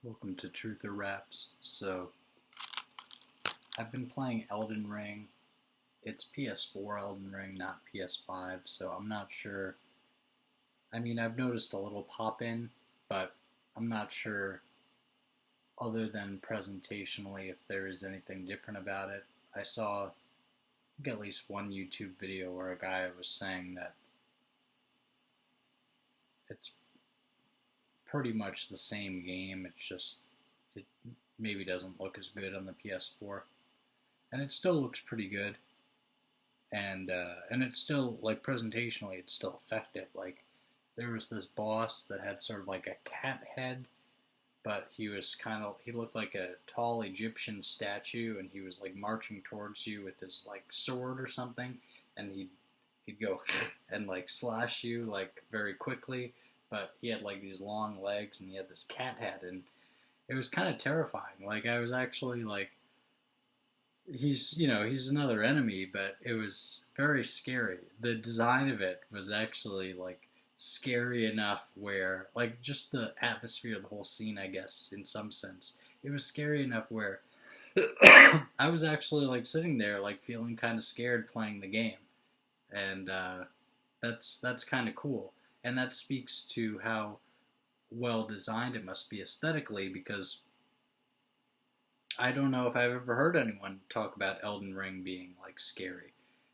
Welcome to Truth or Raps. So, I've been playing Elden Ring. It's PS4 Elden Ring, not PS5, so I'm not sure. I mean, I've noticed a little pop-in, but I'm not sure, other than presentationally, if there is anything different about it. I saw, at least one YouTube video where a guy was saying that it's pretty much the same game. It's just, it maybe doesn't look as good on the PS4. And it still looks pretty good. And it's still, like, presentationally, it's still effective. Like, there was this boss that had sort of like a cat head, but he looked like a tall Egyptian statue, and he was like marching towards you with his like sword or something, and he'd go and like slash you like very quickly, but he had like these long legs and he had this cat head, and it was kind of terrifying. Like, I was actually like, he's another enemy, but it was very scary. The design of it was actually like scary enough where, like, just the atmosphere of the whole scene, I guess, in some sense, it was scary enough where I was actually like sitting there like feeling kind of scared playing the game. And that's kind of cool, and that speaks to how well designed it must be aesthetically, because I don't know if I've ever heard anyone talk about Elden Ring being like scary.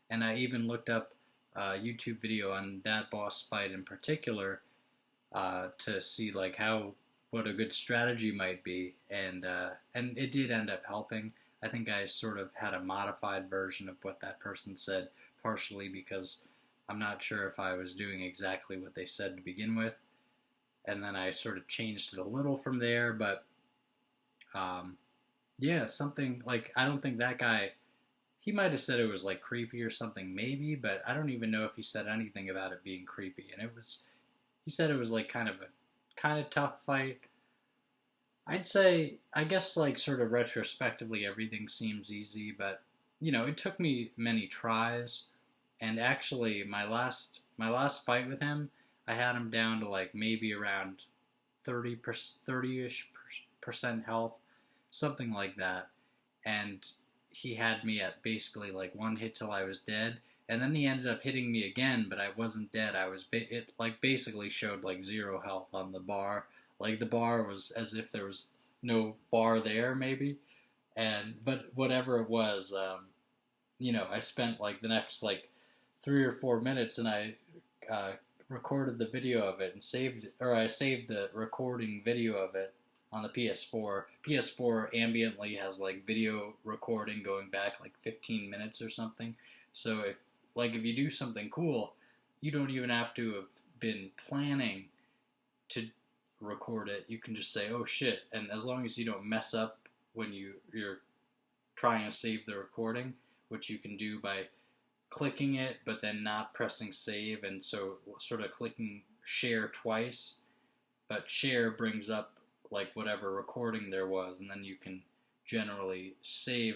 And I even looked up a YouTube video on that boss fight in particular, to see like what a good strategy might be, and it did end up helping. I think I sort of had a modified version of what that person said, partially because I'm not sure if I was doing exactly what they said to begin with, and then I sort of changed it a little from there. But um, yeah, something like, I don't think that guy, he might have said it was like creepy or something, maybe, but I don't even know if he said anything about it being creepy. And he said it was like kind of tough fight. I'd say, I guess, like, sort of retrospectively, everything seems easy, but it took me many tries. And actually, my last fight with him, I had him down to like maybe around 30-ish percent health, something like that. And he had me at basically like one hit till I was dead, and then he ended up hitting me again, but I wasn't dead. It like basically showed like zero health on the bar. Like, the bar was as if there was no bar there, maybe. But whatever it was, I spent like the next like 3 or 4 minutes, and I uh, recorded the video of it and I saved the recording video of it on the PS4. PS4 ambiently has like video recording going back like 15 minutes or something. So if you do something cool, you don't even have to have been planning to record it. You can just say, "Oh shit," and as long as you don't mess up when you're trying to save the recording, which you can do by clicking it but then not pressing save, and so sort of clicking share twice, but share brings up like whatever recording there was, and then you can generally save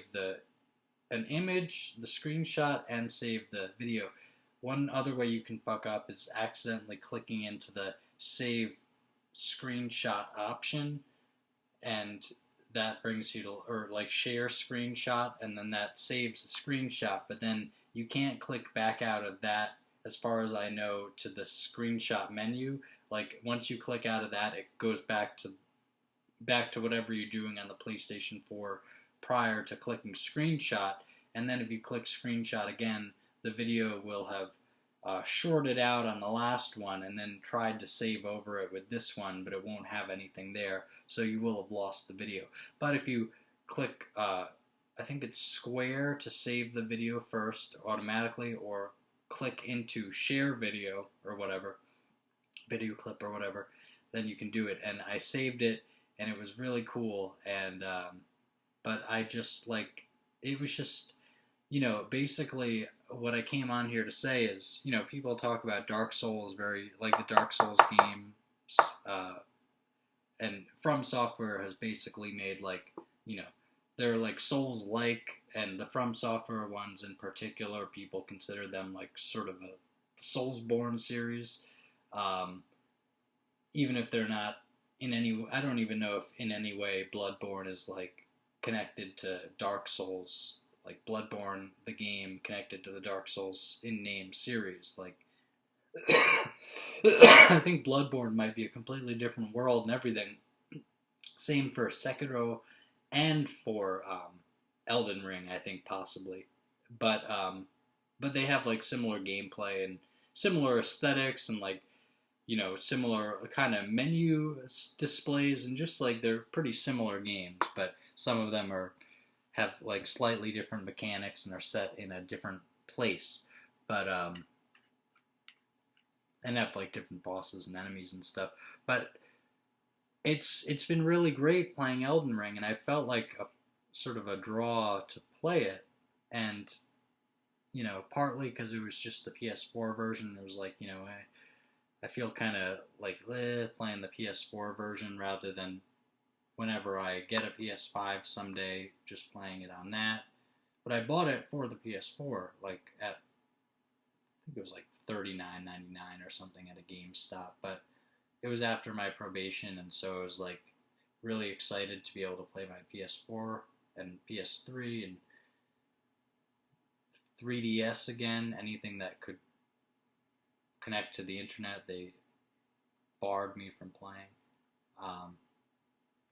an image, the screenshot, and save the video. One other way you can fuck up is accidentally clicking into the save screenshot option, and that brings you to, or like share screenshot, and then that saves the screenshot, but then you can't click back out of that, as far as I know, to the screenshot menu. Like, once you click out of that, it goes back to whatever you're doing on the PlayStation 4 prior to clicking screenshot, and then if you click screenshot again, the video will have shorted out on the last one and then tried to save over it with this one, but it won't have anything there, so you will have lost the video. But if you click, I think it's square to save the video first automatically, or click into share video or whatever, video clip or whatever, then you can do it. And I saved it, and it was really cool. And but I just like, it was just, basically what I came on here to say is, people talk about Dark Souls, very like the Dark Souls games, and From Software has basically made like, they're like Souls-like, and the From Software ones in particular, people consider them like sort of a Soulsborne series, even if they're not I don't even know if in any way Bloodborne is like connected to Dark Souls, like Bloodborne the game connected to the Dark Souls in name series. Like I think Bloodborne might be a completely different world and everything. Same for Sekiro and for Elden Ring, I think possibly, but they have like similar gameplay and similar aesthetics and like similar kind of menu displays and just like they're pretty similar games, but some of them have like slightly different mechanics and are set in a different place, but and have like different bosses and enemies and stuff. But it's been really great playing Elden Ring, and I felt like a sort of a draw to play it, and partly because it was just the PS4 version. It was like I feel kind of like playing the PS4 version rather than whenever I get a PS5 someday, just playing it on that. But I bought it for the PS4, like at, I think it was like $39.99 or something at a GameStop. But it was after my probation, and so I was like really excited to be able to play my PS4 and PS3 and 3DS again. Anything that could connect to the internet, they barred me from playing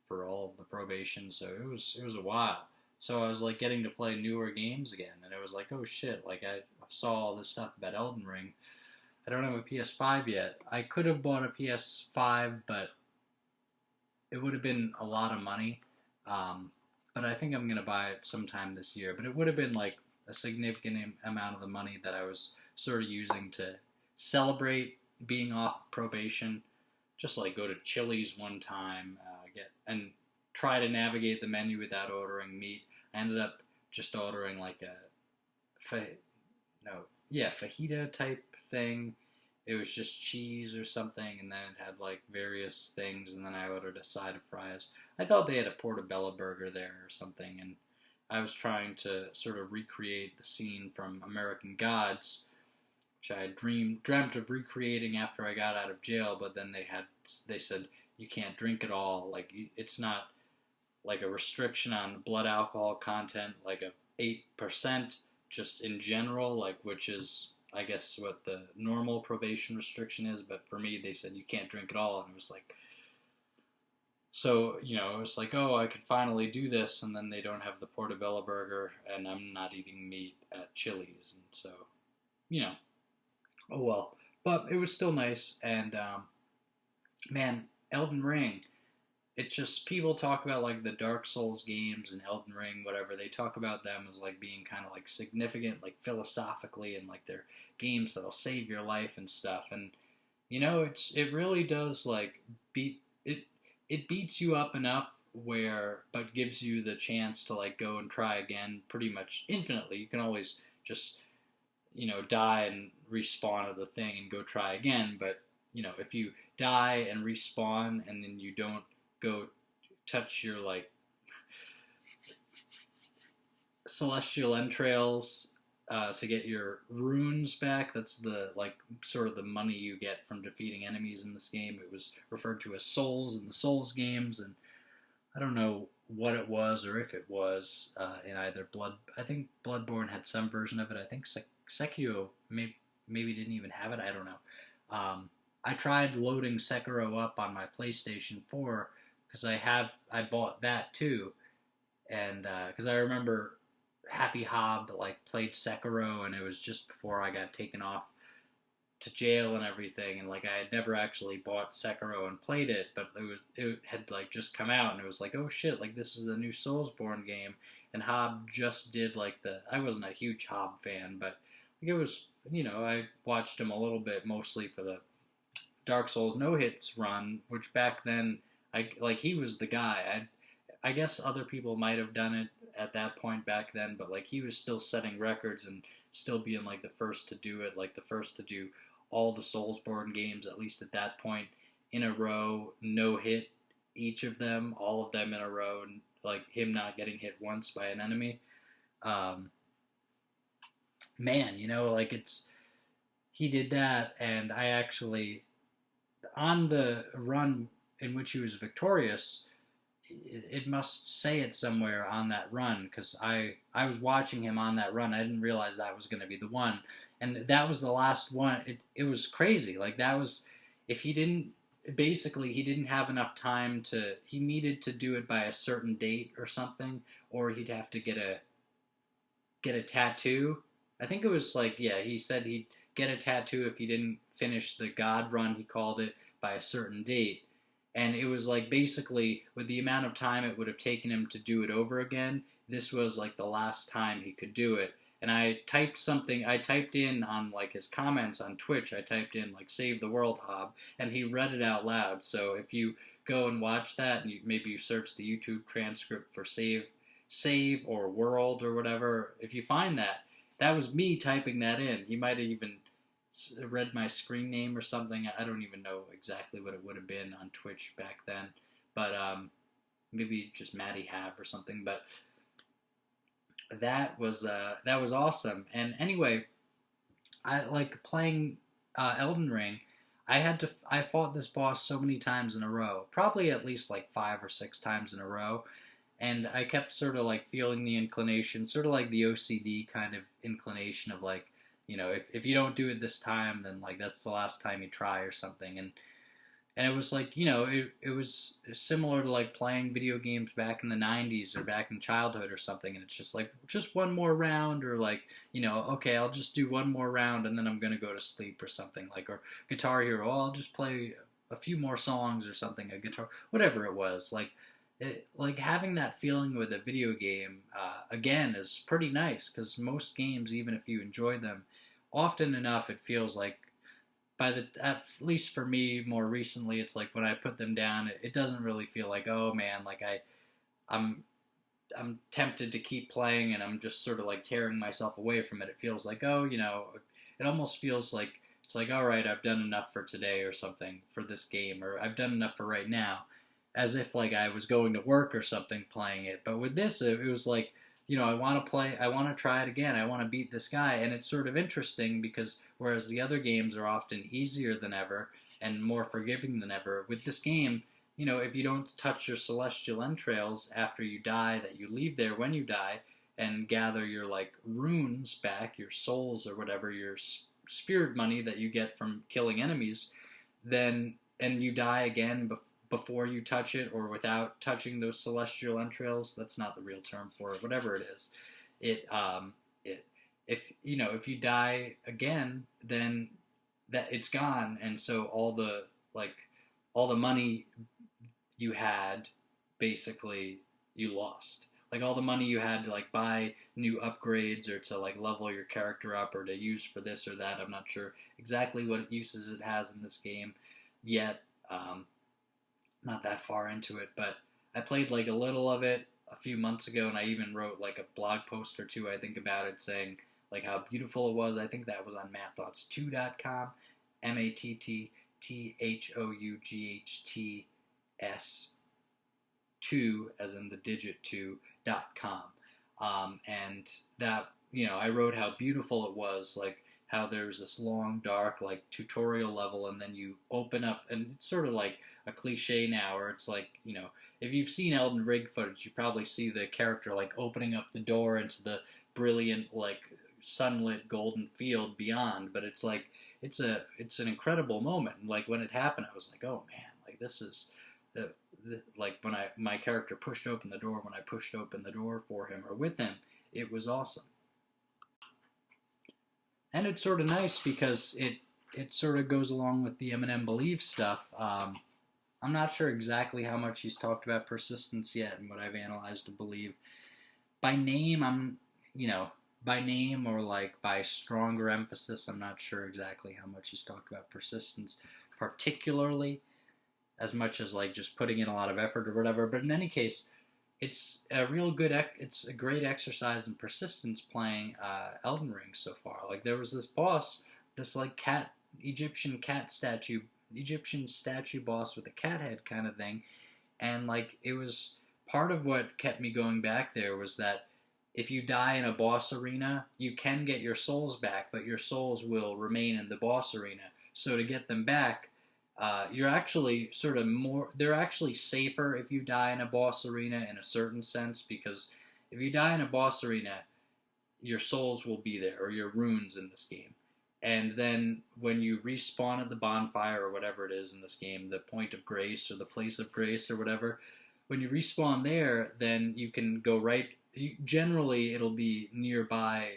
for all of the probation. So it was a while. So I was like getting to play newer games again, and it was like, oh shit! Like I saw all this stuff about Elden Ring. I don't have a PS5 yet. I could have bought a PS5, but it would have been a lot of money. But I think I'm gonna buy it sometime this year. But it would have been like a significant amount of the money that I was sort of using to celebrate being off probation. Just like go to Chili's one time, and try to navigate the menu without ordering meat. I ended up just ordering like a fajita type thing. It was just cheese or something, and then it had like various things, and then I ordered a side of fries. I thought they had a portobello burger there or something, and I was trying to sort of recreate the scene from American Gods, which I had dreamt of recreating after I got out of jail, but then they said you can't drink at all. Like it's not like a restriction on blood alcohol content, like of 8%, just in general, like which is I guess what the normal probation restriction is. But for me, they said you can't drink at all, and it was like, so it was like, oh, I can finally do this, and then they don't have the portobello burger, and I'm not eating meat at Chili's, and so oh well. But it was still nice, and man, Elden Ring. It's just people talk about like the Dark Souls games and Elden Ring, whatever. They talk about them as like being kind of like significant, like philosophically, and like they're games that'll save your life and stuff. And it really does like it beats you up enough but gives you the chance to like go and try again pretty much infinitely. You can always just die and respawn at the thing and go try again. But if you die and respawn and then you don't go touch your like celestial entrails to get your runes back. That's the like sort of the money you get from defeating enemies in this game. It was referred to as souls in the Souls games, and I don't know what it was or if it was in either I think Bloodborne had some version of it. I think Sekiro maybe didn't even have it. I don't know. I tried loading Sekiro up on my PlayStation 4 because I bought that too, and because I remember Happy Hob like played Sekiro, and it was just before I got taken off to jail and everything, and like I had never actually bought Sekiro and played it, but it had like just come out, and it was like, oh shit, like this is a new Soulsborne game, and Hob just did like I wasn't a huge Hob fan, but like, it was I watched him a little bit mostly for the Dark Souls no hits run, which back then he was the guy. I guess other people might have done it at that point back then, but like he was still setting records and still being like the first to do it, like the first to do all the Soulsborne games, at least at that point, in a row, no hit each of them, all of them in a row, and like him not getting hit once by an enemy. Man, he did that, and I actually, on the run in which he was victorious, it must say it somewhere on that run, because I was watching him on that run. I didn't realize that was going to be the one, and that was the last one. It was crazy. Like, that was, if he didn't, basically he didn't have enough time to, he needed to do it by a certain date or something, or he'd have to get a tattoo. I think it was like, yeah, he said he'd get a tattoo if he didn't finish the God run, he called it, by a certain date. And it was like, basically, with the amount of time it would have taken him to do it over again, this was like the last time he could do it. And I typed in on like his comments on Twitch, I typed in like "Save the World, Hob," and he read it out loud. So if you go and watch that, and maybe you search the YouTube transcript for save or world or whatever, if you find that, that was me typing that in. He might have even read my screen name or something. I don't even know exactly what it would have been on Twitch back then, but maybe just Matty Have or something. But that was awesome. And anyway, I like playing Elden Ring. I fought this boss so many times in a row, probably at least like 5 or 6 times in a row, and I kept sort of like feeling the inclination, sort of like the OCD kind of inclination of like, if you don't do it this time, then like that's the last time you try or something. And it was like, it was similar to like playing video games back in the 90s or back in childhood or something, and it's just like, just one more round, or like, okay, I'll just do one more round and then I'm going to go to sleep or something, like, or Guitar Hero, oh, I'll just play a few more songs or something, a guitar, whatever it was. Like having that feeling with a video game, again, is pretty nice, because most games, even if you enjoy them, often enough, it feels like, at least for me more recently, it's like when I put them down, it doesn't really feel like, oh man, like I'm tempted to keep playing and I'm just sort of like tearing myself away from it. It feels like, oh, it almost feels like, it's like, all right, I've done enough for today or something for this game, or I've done enough for right now, as if like I was going to work or something playing it. But with this, it was like, I want to play, I want to try it again, I want to beat this guy. And it's sort of interesting, because whereas the other games are often easier than ever and more forgiving than ever, with this game, if you don't touch your celestial entrails after you die, that you leave there when you die, and gather your like runes back, your souls or whatever, your spirit money that you get from killing enemies, then, and you die again before you touch it, or without touching those celestial entrails, that's not the real term for it, whatever it is, if you die again, then that it's gone, and so all the money you had, basically, you lost. Like, all the money you had to like buy new upgrades, or to like level your character up, or to use for this or that. I'm not sure exactly what uses it has in this game yet. Not that far into it, but I played like a little of it a few months ago, and I even wrote like a blog post or two, I think, about it, saying like how beautiful it was. I think that was on mattthoughts2.com, MATTTHOUGHTS 2, as in the digit 2.com, and that, I wrote how beautiful it was, like how there's this long, dark, like, tutorial level, and then you open up, and it's sort of like a cliche now, where it's like, if you've seen Elden Ring footage, you probably see the character, like, opening up the door into the brilliant, like, sunlit golden field beyond, but it's like, it's an incredible moment, and, like, when it happened, I was like, oh, man, like, this is, like, when my character pushed open the door, when I pushed open the door for him, or with him, it was awesome. And it's sort of nice, because it sort of goes along with the Eminem Believe stuff. I'm not sure exactly how much he's talked about persistence yet, and what I've analyzed to Believe. By name, by name, or like by stronger emphasis, I'm not sure exactly how much he's talked about persistence, particularly, as much as like just putting in a lot of effort or whatever. But in any case, it's a it's a great exercise in persistence playing Elden Ring so far. Like, there was this boss, this like Egyptian statue boss with a cat head kind of thing, and like, it was part of what kept me going back there, was that if you die in a boss arena, you can get your souls back, but your souls will remain in the boss arena. So to get them back, you're actually sort of more, they're actually safer if you die in a boss arena in a certain sense, because if you die in a boss arena, your souls will be there, or your runes in this game. And then when you respawn at the bonfire, or whatever it is in this game, the point of grace or the place of grace or whatever, when you respawn there, then you can go right. Generally, it'll be nearby.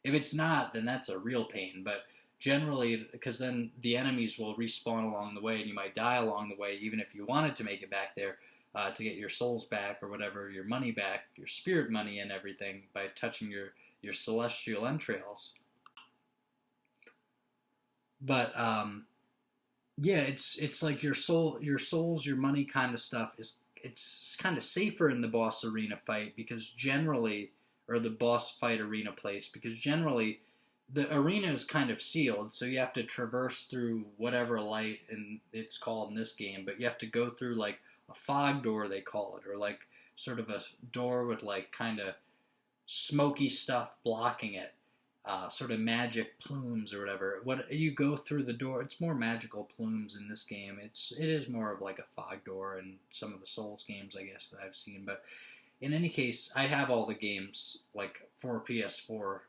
If it's not, then that's a real pain. But generally, because then the enemies will respawn along the way, and you might die along the way, even if you wanted to make it back there to get your souls back or whatever, your money back, your spirit money and everything by touching your celestial entrails. But yeah, it's like your souls, your money kind of stuff is it's kind of safer in the boss arena fight because generally, or the boss fight arena place, because generally the arena is kind of sealed, so you have to traverse through whatever light and it's called in this game, but you have to go through like a fog door they call it, or like sort of a door with like kind of smoky stuff blocking it, sort of magic plumes or whatever. What you go through the door, it's more magical plumes in this game. It is more of like a fog door in some of the Souls games, I guess, that I've seen. But in any case, I have all the games like for PS4,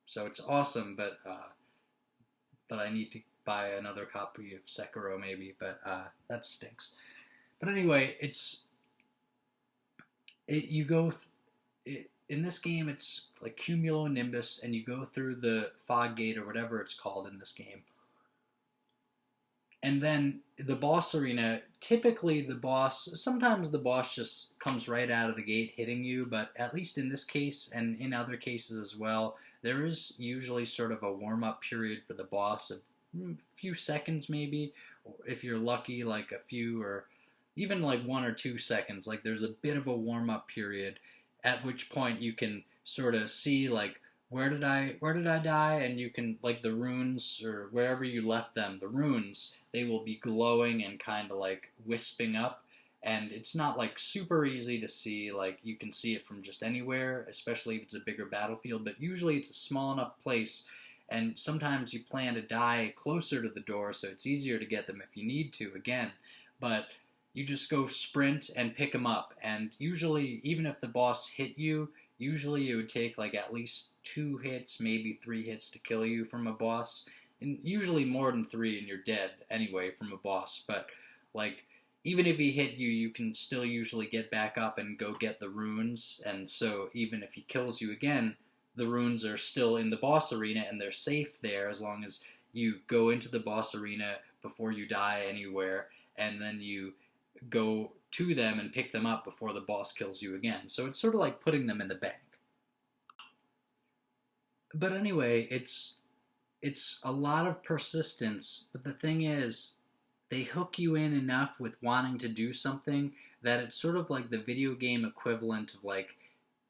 so it's awesome. But I need to buy another copy of Sekiro maybe. But that stinks. But anyway, you go. In this game, it's like cumulonimbus, and you go through the fog gate or whatever it's called in this game. And then the boss arena, typically sometimes the boss just comes right out of the gate hitting you, but at least in this case and in other cases as well, there is usually sort of a warm-up period for the boss of a few seconds maybe, or if you're lucky, like a few, or even like 1 or 2 seconds. Like there's a bit of a warm-up period, at which point you can sort of see like where did I die, and you can, like, the runes, or wherever you left them, the runes, they will be glowing and kind of like wisping up, and it's not like super easy to see. Like you can see it from just anywhere, especially if it's a bigger battlefield, but usually it's a small enough place, and sometimes you plan to die closer to the door so it's easier to get them if you need to again. But you just go sprint and pick them up, and usually, even if the boss hit you, usually it would take like at least 2 hits, maybe 3 hits to kill you from a boss, and usually more than 3 and you're dead anyway from a boss. But like even if he hit you, you can still usually get back up and go get the runes, and so even if he kills you again, the runes are still in the boss arena and they're safe there as long as you go into the boss arena before you die anywhere, and then you go to them and pick them up before the boss kills you again. So it's sort of like putting them in the bank. But anyway, it's a lot of persistence, but the thing is, they hook you in enough with wanting to do something that it's sort of like the video game equivalent of like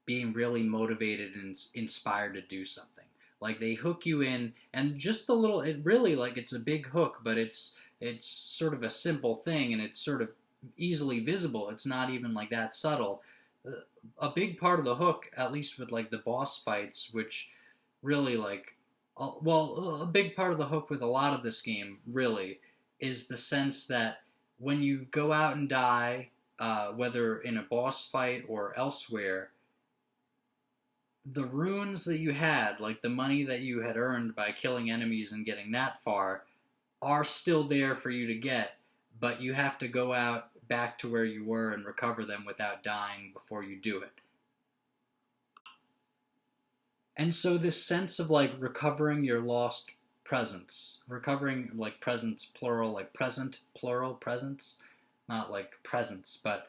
being really motivated and inspired to do something. Like they hook you in, and just a little, it really, like, it's a big hook, but it's sort of a simple thing, and it's sort of easily visible. It's not even like that subtle. A big part of the hook, at least with like the boss fights, which really like, a big part of the hook with a lot of this game really is the sense that when you go out and die, whether in a boss fight or elsewhere, the runes that you had, like the money that you had earned by killing enemies and getting that far, are still there for you to get, but you have to go out back to where you were and recover them without dying before you do it. And so this sense of like recovering your lost presence, recovering like presence plural, like present plural, presence, not like presence, but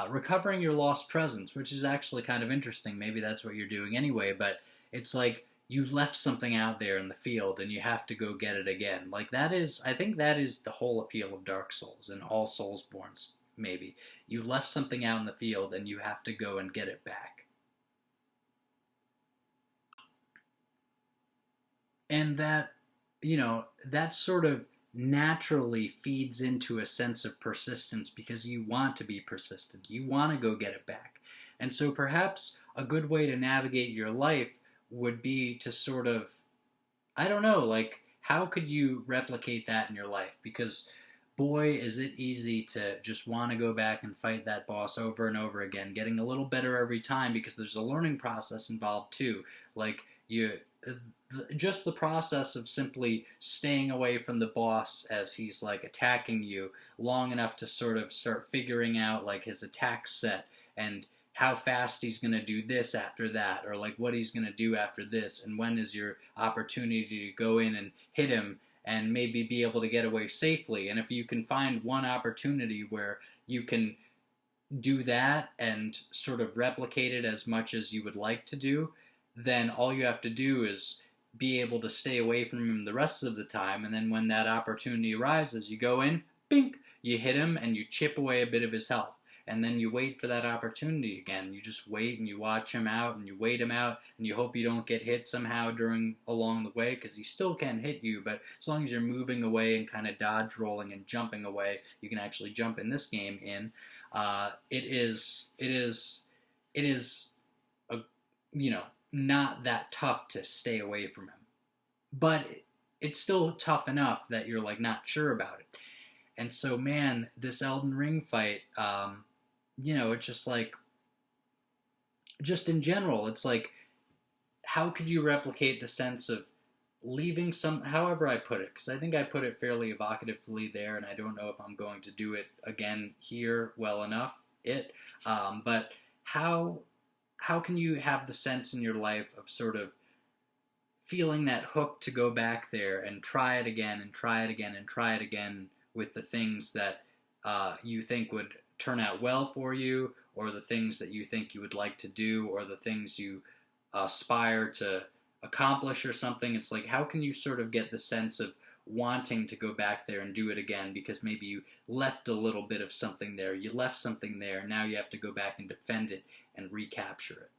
recovering your lost presence, which is actually kind of interesting. Maybe that's what you're doing anyway, but it's like you left something out there in the field and you have to go get it again. Like that is, I think that is the whole appeal of Dark Souls and all Soulsborns, maybe. You left something out in the field and you have to go and get it back. And that, that sort of naturally feeds into a sense of persistence because you want to be persistent. You want to go get it back. And so perhaps a good way to navigate your life would be to sort of, I don't know, like how could you replicate that in your life? Because boy, is it easy to just want to go back and fight that boss over and over again, getting a little better every time because there's a learning process involved too. Like you, just the process of simply staying away from the boss as he's like attacking you long enough to sort of start figuring out like his attack set and how fast he's going to do this after that, or like what he's going to do after this, and when is your opportunity to go in and hit him and maybe be able to get away safely. And if you can find one opportunity where you can do that and sort of replicate it as much as you would like to do, then all you have to do is be able to stay away from him the rest of the time. And then when that opportunity arises, you go in, bink, you hit him and you chip away a bit of his health. And then you wait for that opportunity again. You just wait and you watch him out and you wait him out and you hope you don't get hit somehow along the way, because he still can hit you, but as long as you're moving away and kind of dodge rolling and jumping away, you can actually jump in this game in. It is a, not that tough to stay away from him, but it's still tough enough that you're like not sure about it. And so, man, this Elden Ring fight, it's just like, just in general, it's like, how could you replicate the sense of leaving however I put it, because I think I put it fairly evocatively there, and I don't know if I'm going to do it again here well enough, but how can you have the sense in your life of sort of feeling that hook to go back there and try it again and try it again and try it again with the things that you think would turn out well for you, or the things that you think you would like to do, or the things you aspire to accomplish or something? It's like, how can you sort of get the sense of wanting to go back there and do it again because maybe you left a little bit of something there, you left something there, and now you have to go back and defend it and recapture it?